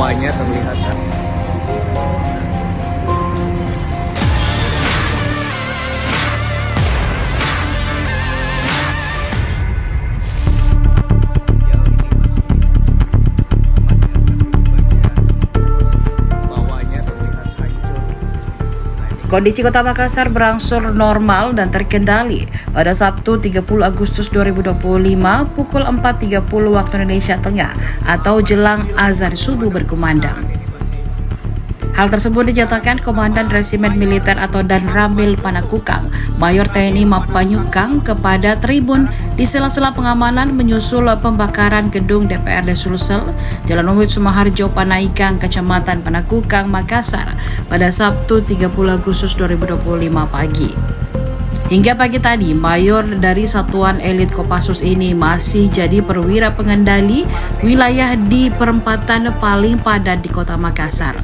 bawahnya terlihat. Kondisi Kota Makassar berangsur normal dan terkendali pada Sabtu 30 Agustus 2025 pukul 4.30 waktu Indonesia Tengah atau jelang azan subuh berkumandang. Hal tersebut dinyatakan Komandan Resimen Militer atau Danramil Panakukang, Mayor TNI Mapanyukang kepada Tribun di sela-sela pengamanan menyusul pembakaran gedung DPRD Sulsel, Jalan Umum Sumaharjo Panaikang, Kecamatan Panakukang, Makassar pada Sabtu 30 Agustus 2025 pagi. Hingga pagi tadi, mayor dari Satuan Elit Kopassus ini masih jadi perwira pengendali wilayah di perempatan paling padat di Kota Makassar.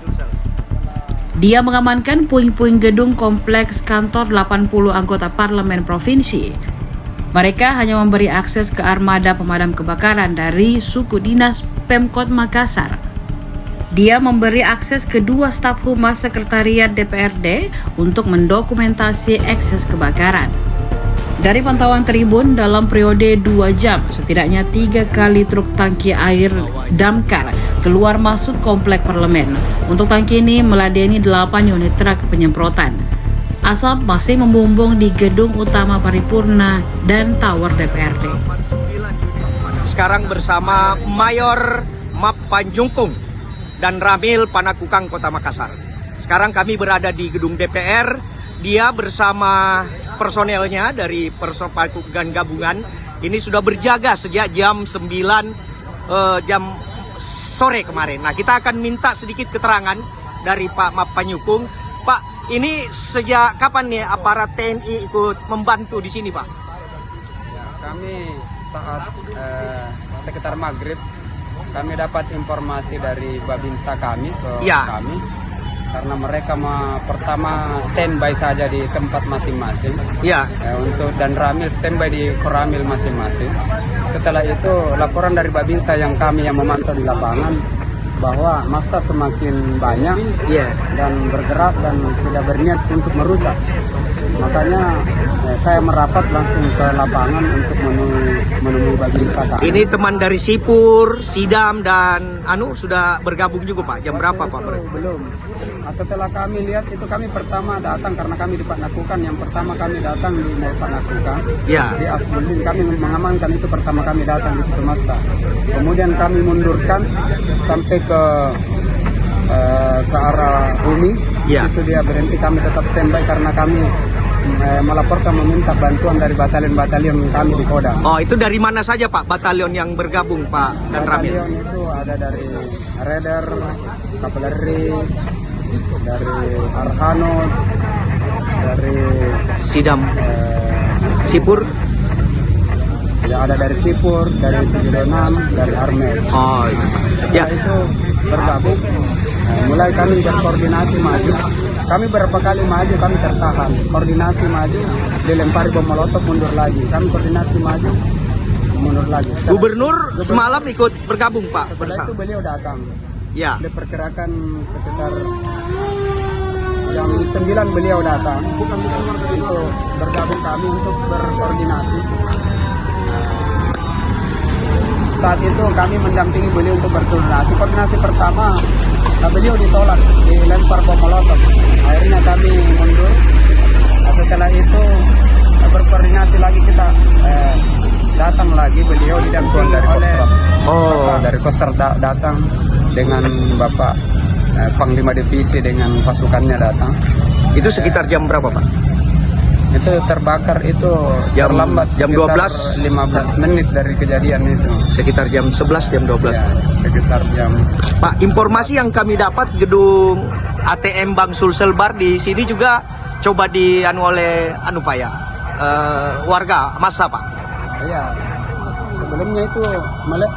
Dia mengamankan puing-puing gedung kompleks kantor 80 anggota parlemen provinsi. Mereka hanya memberi akses ke armada pemadam kebakaran dari suku dinas Pemkot Makassar. Dia memberi akses ke dua staf humas sekretariat DPRD untuk mendokumentasi ekses kebakaran. Dari pantauan Tribun, dalam periode 2 jam, setidaknya 3 kali truk tangki air damkar keluar masuk komplek parlemen. Untuk tangki ini meladeni 8 unit truk penyemprotan. Asap masih membumbung di gedung utama paripurna dan tower DPRD. Sekarang bersama Mayor Mapanyukang dan Ramil Panakukang Kota Makassar. Sekarang kami berada di gedung DPR. Dia bersama personelnya dari Persatuan Gabungan ini sudah berjaga sejak jam 9 jam sore kemarin. Nah, kita akan minta sedikit keterangan dari Pak Mapanyukang. Pak, ini sejak kapan nih aparat TNI ikut membantu di sini, Pak? Ya, kami saat sekitar maghrib kami dapat informasi dari Babinsa kami ke kami. Karena mereka pertama standby saja di tempat masing-masing. Ya. Untuk dan Ramil standby di Koramil masing-masing. Setelah itu laporan dari Babinsa yang kami yang memantau di lapangan bahwa massa semakin banyak dan bergerak dan sudah berniat untuk merusak. Makanya saya merapat langsung ke lapangan untuk menemui Babinsa kami. Ini teman dari Sipur, Sidam dan sudah bergabung juga, Pak. Jam berapa, Pak? Belum. Nah, setelah kami lihat itu kami pertama datang karena kami di Panakukang. Yang pertama kami datang di Mall Panakukang. Di Asbundin kami mengamankan itu pertama kami datang di situ massa. Kemudian kami mundurkan sampai ke arah Bumi. Di situ dia berhenti, kami tetap standby karena kami melaporkan meminta bantuan dari batalion-batalion kami di Kodam. Oh, itu dari mana saja, Pak, batalion yang bergabung, Pak dan Ramil? Batalion itu ada dari Raider, Kavaleri, dari Arhanot, dari Sidam, Sipur. Ya, ada dari Sipur, dari 76, dari Armet. Oh, iya. Setelah itu bergabung, mulai kami berkoordinasi maju. Kami berapa kali maju, kami tertahan. Koordinasi maju, dilempari bom molotov, mundur lagi. Kami koordinasi maju, mundur lagi. Gubernur semalam ikut bergabung, Pak. Setelah itu beliau datang. Ya. Diperkirakan sekitar jam 9 beliau datang. Itu bergabung kami untuk berkoordinasi. Saat itu kami mendampingi beliau untuk berkoordinasi. Koordinasi pertama, beliau ditolak, dilempar bom molotov. Akhirnya kami mundur. Setelah itu berkoordinasi lagi, kita datang lagi, beliau didampingi oleh dari Koster datang dengan Bapak Panglima Divisi dengan pasukannya datang. Itu sekitar jam berapa, Pak? Itu terbakar itu terlambat jam 12 15 menit dari kejadian itu. Sekitar jam 11 jam 12. Ya, sekitar jam. Pak, informasi yang kami dapat gedung ATM Bank Sulsel Bar di sini juga coba oleh warga massa, Pak. Iya. Sebelumnya itu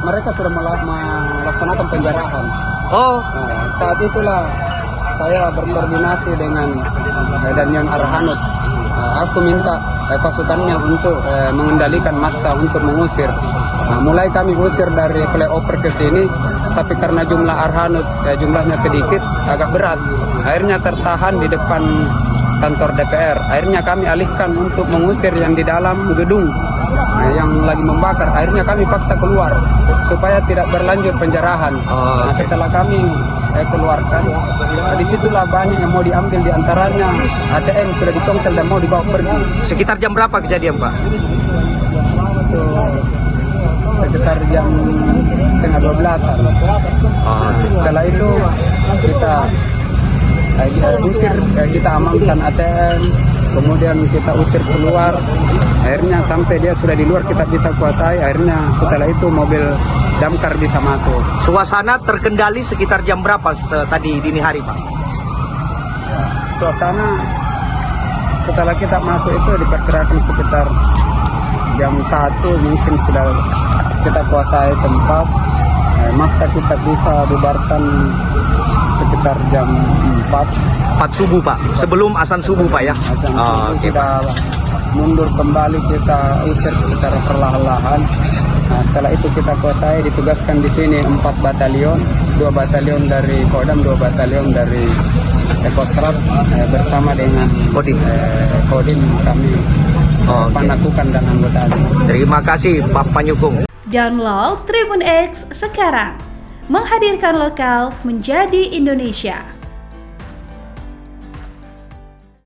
mereka sudah melaksanakan penjarahan. Oh. Nah, saat itulah saya berkoordinasi dengan Daniel Arhanut. Aku minta pasukannya untuk mengendalikan massa untuk mengusir. Nah, mulai kami usir dari flyover ke sini, tapi karena jumlah Arhanud jumlahnya sedikit, agak berat. Akhirnya tertahan di depan kantor DPR. Akhirnya kami alihkan untuk mengusir yang di dalam gedung yang lagi membakar. Akhirnya kami paksa keluar supaya tidak berlanjut penjarahan. Nah, setelah kami keluarkan, disitulah banyak yang mau diambil, diantaranya ATM sudah dicongkel dan mau dibawa pergi. Sekitar jam berapa kejadian, Pak? Sekitar jam 11:30. Setelah itu kita usir, kita amankan ATM, kemudian kita usir keluar. Akhirnya sampai dia sudah di luar kita bisa kuasai. Akhirnya setelah itu mobil damkar bisa masuk. Suasana terkendali sekitar jam berapa tadi dini hari, Pak? Suasana setelah kita masuk itu diperkirakan sekitar jam 1 mungkin sudah kita kuasai tempat. Masa kita bisa bubarkan sekitar jam 4 subuh, Pak. Sebelum azan subuh, Pak, ya? Kita mundur kembali, kita usir secara perlahan-lahan. Nah, setelah itu kita kuasai, ditugaskan di sini 4 batalion, 2 batalion dari Kodam, 2 batalion dari Kostrad, bersama dengan Kodim kami Panakukan dan anggotanya. Terima kasih, Pak Panyukung. Download Tribun X sekarang, menghadirkan lokal menjadi Indonesia.